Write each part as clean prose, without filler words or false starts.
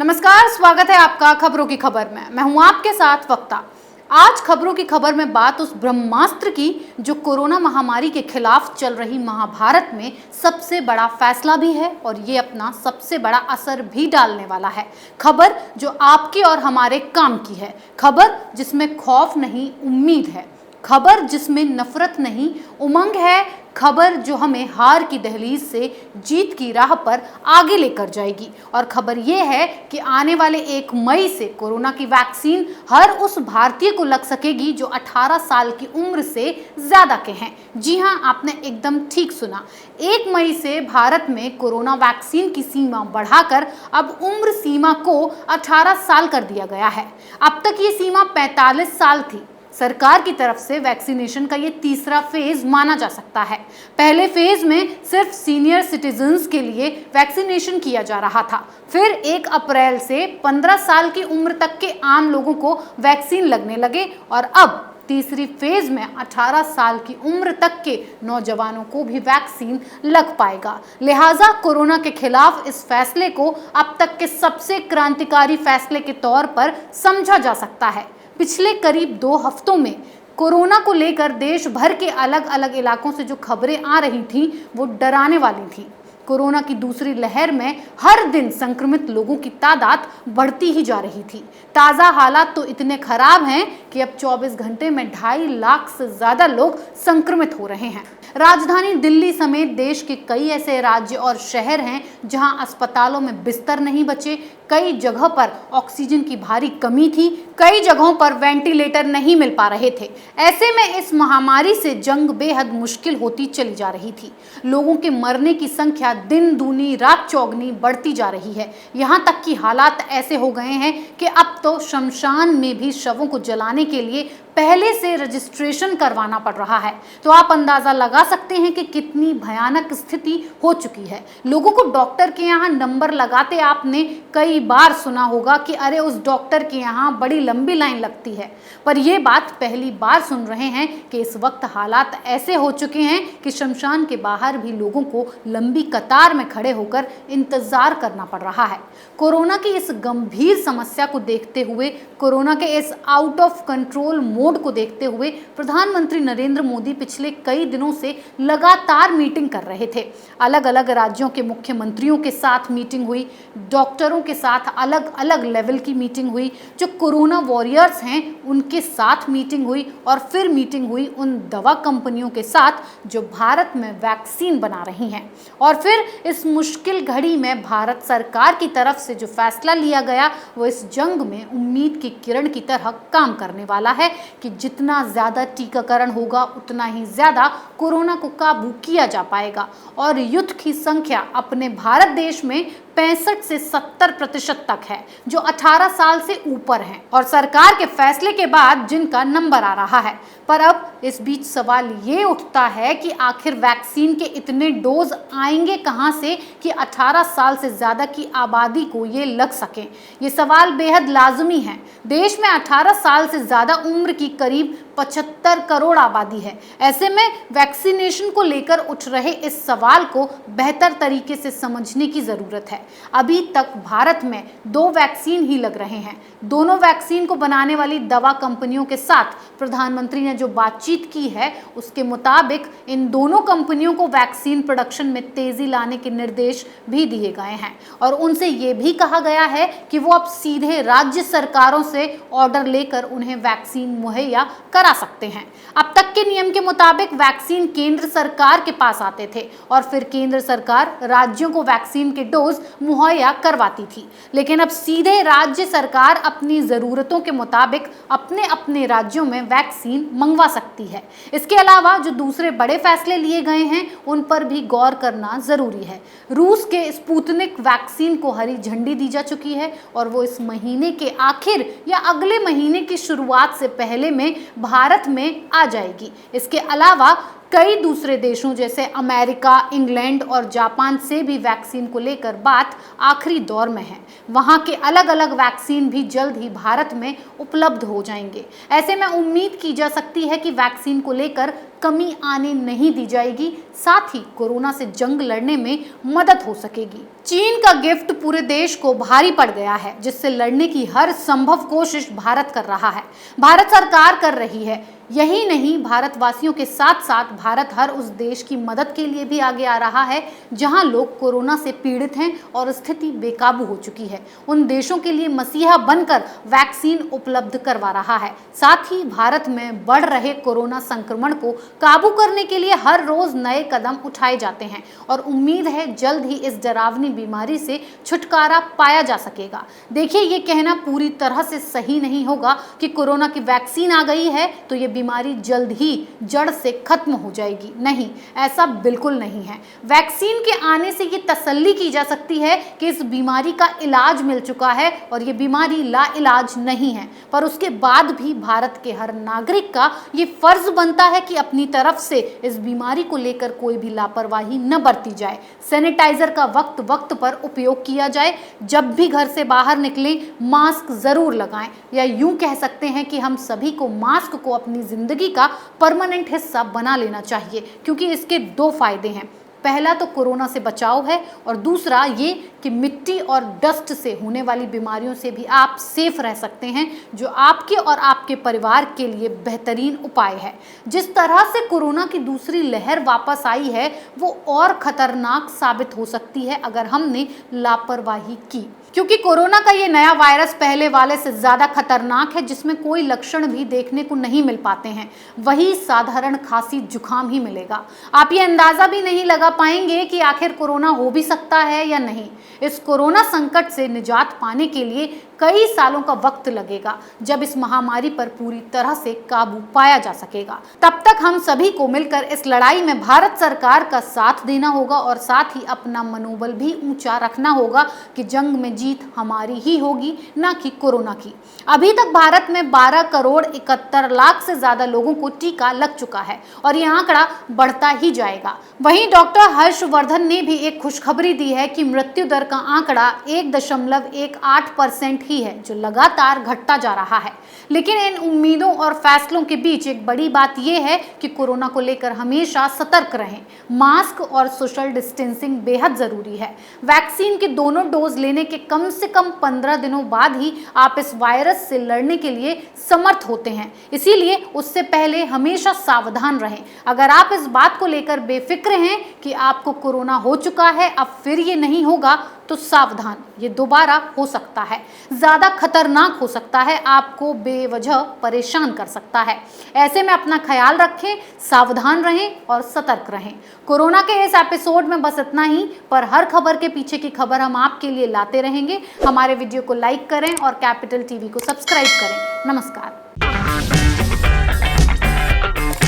नमस्कार, स्वागत है आपका खबरों की खबर में। मैं हूं आपके साथ वक्ता। आज खबरों की खबर में बात उस ब्रह्मास्त्र की जो कोरोना महामारी के खिलाफ चल रही महाभारत में सबसे बड़ा फैसला भी है और ये अपना सबसे बड़ा असर भी डालने वाला है। खबर जो आपके और हमारे काम की है, खबर जिसमें खौफ नहीं उम्मीद है, खबर जिसमें नफरत नहीं उमंग है, खबर जो हमें हार की दहलीज से जीत की राह पर आगे लेकर जाएगी। और खबर ये है कि आने वाले 1 मई से कोरोना की वैक्सीन हर उस भारतीय को लग सकेगी जो 18 साल की उम्र से ज्यादा के हैं। जी हां, आपने एकदम ठीक सुना। 1 मई से भारत में कोरोना वैक्सीन की सीमा बढ़ाकर अब उम्र सीमा को 18 साल कर दिया गया है। अब तक ये सीमा 45 साल थी। सरकार की तरफ से वैक्सीनेशन का ये तीसरा फेज माना जा सकता है। पहले फेज में सिर्फ सीनियर सिटीजन्स के लिए वैक्सीनेशन किया जा रहा था। फिर 1 अप्रैल से 15 साल की उम्र तक के आम लोगों को वैक्सीन लगने लगे और अब तीसरी फेज में 18 साल की उम्र तक के नौजवानों को भी वैक्सीन लग पाएगा। लिहाजा कोरोना के खिलाफ इस फैसले को अब तक के सबसे क्रांतिकारी फैसले के तौर पर समझा जा सकता है। पिछले करीब 2 हफ्तों में कोरोना को लेकर देश भर के अलग अलग इलाकों से जो खबरें आ रही थीं वो डराने वाली थीं। कोरोना की दूसरी लहर में हर दिन संक्रमित लोगों की तादाद बढ़ती ही जा रही थी। ताज़ा हालात तो इतने खराब हैं कि अब 24 घंटे में 2.5 लाख से ज़्यादा लोग संक्रमित हो रहे हैं। राजधानी दिल्ली समेत देश के कई ऐसे राज्य और शहर हैं जहां अस्पतालों में बिस्तर नहीं बचे, कई जगह पर ऑक्सीजन की भारी कमी थी, कई जगहों पर वेंटिलेटर नहीं मिल पा रहे थे। ऐसे में इस महामारी से जंग बेहद मुश्किल होती चली जा रही थी। लोगों के मरने की संख्या दिन दूनी रात चौगनी बढ़ती जा रही है। यहाँ तक कि हालात ऐसे हो गए हैं कि अब तो शमशान में भी शवों को जलाने के लिए पहले से रजिस्ट्रेशन करवाना पड़ रहा है। तो आप अंदाजा लगा सकते हैं कि कितनी भयानक स्थिति हो चुकी है। लोगों को डॉक्टर के यहाँ नंबर लगाते आपने कई बार सुना होगा कि अरे उस डॉक्टर के यहाँ बड़ी लंबी लाइन लगती है, पर यह बात पहली बार सुन रहे हैं कि इस वक्त हालात ऐसे हो चुके हैं कि शमशान के बाहर भी लोगों को लंबी कतार में खड़े होकर इंतजार करना पड़ रहा है। कोरोना की इस गंभीर समस्या को देखते हुए, कोरोना के इस आउट ऑफ कंट्रोल मोड को देखते हुए प्रधानमंत्री नरेंद्र मोदी पिछले कई दिनों से लगातार मीटिंग कर रहे थे। अलग अलग राज्यों के मुख्यमंत्रियों के साथ मीटिंग हुई, डॉक्टरों के साथ अलग अलग लेवल की मीटिंग हुई, जो कोरोना वॉरियर्स हैं उनके साथ मीटिंग हुई और फिर मीटिंग हुई उन दवा कंपनियों के साथ जो भारत में वैक्सीन बना रही हैं। और फिर इस मुश्किल घड़ी में भारत सरकार की तरफ से जो फैसला लिया गया वो इस जंग में उम्मीद की किरण की तरह काम करने वाला है कि जितना ज़्यादा टीकाकरण होगा उतना ही ज़्यादा कोरोना को काबू किया जा पाएगा और युद्ध की संख्या अपने भारत देश में 65 से 70% तक है, जो 18 साल से ऊपर हैं और सरकार के फैसले के बाद जिनका नंबर आ रहा है। पर अब इस बीच सवाल ये उठता है कि आखिर वैक्सीन के इतने डोज आएंगे कहां से कि 18 साल से ज़्यादा की आबादी को ये लग सके। ये सवाल बेहद लाजमी है। देश में 18 साल से ज़्यादा उम्र की करीब 75 करोड़ आबादी है। ऐसे में वैक्सीनेशन को लेकर उठ रहे इस सवाल को बेहतर तरीके से समझने की ज़रूरत है। अभी तक भारत में 2 वैक्सीन ही लग रहे हैं। दोनों वैक्सीन को बनाने वाली दवा कंपनियों के साथ प्रधानमंत्री ने जो बातचीत की है उसके मुताबिक इन दोनों कंपनियों को वैक्सीन प्रोडक्शन में तेजी लाने के निर्देश भी दिए गए हैं और उनसे ये भी कहा गया है कि वो अब सीधे राज्य सरकारों से ऑर्डर लेकर उन्हें वैक्सीन मुहैया करा सकते हैं। अब तक के नियम के मुताबिक वैक्सीन केंद्र सरकार के पास आते थे और फिर केंद्र सरकार राज्यों को वैक्सीन के डोज मुहैया करवाती थी, लेकिन अब सीधे राज्य सरकार अपनी ज़रूरतों के मुताबिक अपने अपने राज्यों में वैक्सीन मंगवा सकती है। इसके अलावा जो दूसरे बड़े फैसले लिए गए हैं उन पर भी गौर करना ज़रूरी है। रूस के स्पुतनिक वैक्सीन को हरी झंडी दी जा चुकी है और वो इस महीने के आखिर या अगले महीने की शुरुआत से पहले में भारत में आ जाएगी। इसके अलावा कई दूसरे देशों जैसे अमेरिका, इंग्लैंड और जापान से भी वैक्सीन को लेकर बात आखिरी दौर में है। वहां के अलग अलग वैक्सीन भी जल्द ही भारत में उपलब्ध हो जाएंगे। ऐसे में उम्मीद की जा सकती है कि वैक्सीन को लेकर कमी आने नहीं दी जाएगी, साथ ही कोरोना से जंग लड़ने में मदद हो सकेगी। चीन का गिफ्ट पूरे देश को भारी पड़ गया है, जिससे लड़ने की हर संभव कोशिश भारत कर रहा है, भारत सरकार कर रही है। यही नहीं, भारतवासियों के साथ साथ भारत हर उस देश की मदद के लिए भी आगे आ रहा है जहां लोग कोरोना से पीड़ित हैं और स्थिति बेकाबू हो चुकी है। उन देशों के लिए मसीहा बनकर वैक्सीन उपलब्ध करवा रहा है। साथ ही भारत में बढ़ रहे कोरोना संक्रमण को काबू करने के लिए हर रोज नए कदम उठाए जाते हैं और उम्मीद है जल्द ही इस डरावनी बीमारी से छुटकारा पाया जा सकेगा। देखिए, ये कहना पूरी तरह से सही नहीं होगा कि कोरोना की वैक्सीन आ गई है तो ये बीमारी जल्द ही जड़ से खत्म हो जाएगी। नहीं, ऐसा बिल्कुल नहीं है। वैक्सीन के आने से ये तसल्ली की जा सकती है कि इस बीमारी का इलाज मिल चुका है और ये बीमारी लाइलाज नहीं है। पर उसके बाद भी भारत के हर नागरिक का ये फर्ज बनता है कि अपनी तरफ से इस बीमारी को लेकर कोई भी लापरवाही न बरती जाए। सैनिटाइजर का वक्त वक्त पर उपयोग किया जाए। जब भी घर से बाहर निकलें, मास्क जरूर लगाएं, या यूं कह सकते हैं कि हम सभी को मास्क को अपनी जिंदगी का परमानेंट हिस्सा बना लेना चाहिए, क्योंकि इसके दो फायदे हैं। पहला तो कोरोना से बचाव है और दूसरा ये कि मिट्टी और डस्ट से होने वाली बीमारियों से भी आप सेफ रह सकते हैं, जो आपके और आपके परिवार के लिए बेहतरीन उपाय है। जिस तरह से कोरोना की दूसरी लहर वापस आई है वो और खतरनाक साबित हो सकती है अगर हमने लापरवाही की, क्योंकि कोरोना का ये नया वायरस पहले वाले से ज़्यादा खतरनाक है, जिसमें कोई लक्षण भी देखने को नहीं मिल पाते हैं। वही साधारण खांसी जुकाम ही मिलेगा। आप ये अंदाज़ा भी नहीं लगा पाएंगे कि आखिर कोरोना हो भी सकता है या नहीं। इस कोरोना संकट से निजात पाने के लिए कई सालों का वक्त लगेगा, जब इस महामारी पर पूरी तरह से काबू पाया जा सकेगा। तब तक हम सभी को मिलकर इस लड़ाई में भारत सरकार का साथ देना होगा और साथ ही अपना मनोबल भी ऊंचा रखना होगा कि जंग में जीत हमारी ही होगी, ना कि कोरोना की। अभी तक भारत में 12 करोड़ 71 लाख से ज्यादा लोगों को टीका लग चुका है और ये आंकड़ा बढ़ता ही जाएगा। वहीं डॉक्टर हर्षवर्धन ने भी एक खुशखबरी दी है कि मृत्यु दर का आंकड़ा 1.18% ही है, जो लगातार घटता जा रहा है। लेकिन इन उम्मीदों और फैसलों के बीच एक बड़ी बात यह है कि कोरोना को लेकर हमेशा सतर्क रहें। मास्क और सोशल डिस्टेंसिंग बेहद जरूरी है। वैक्सीन के दोनों डोज लेने के कम से कम 15 दिनों बाद ही आप इस वायरस से लड़ने के लिए समर्थ होते हैं। इसीलिए उससे पहले हमेशा सावधान रहें। अगर आप इस बात को लेकर बेफिक्र हैं कि आपको कोरोना हो चुका है, अब फिर ये नहीं होगा, तो सावधान, ये दोबारा हो सकता है, ज़्यादा खतरनाक हो सकता है, आपको बेवजह परेशान कर सकता है। ऐसे में अपना ख्याल रखें, सावधान रहें और सतर्क रहें। कोरोना के इस एपिसोड में बस इतना ही, पर हर खबर के पीछे की खबर हम आपके लिए लाते रहेंगे। हमारे वीडियो को लाइक करें और कैपिटल टीवी को सब्सक्राइब करें। नमस्कार।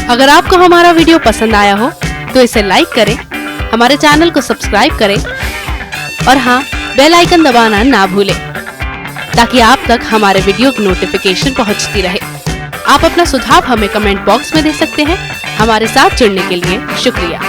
अगर आपको हमारा वीडियो पसंद आया हो तो इसे लाइक करें, हमारे चैनल को सब्सक्राइब करें और हाँ, बेल आइकन दबाना ना भूलें, ताकि आप तक हमारे वीडियो की नोटिफिकेशन पहुंचती रहे। आप अपना सुझाव हमें कमेंट बॉक्स में दे सकते हैं। हमारे साथ जुड़ने के लिए शुक्रिया।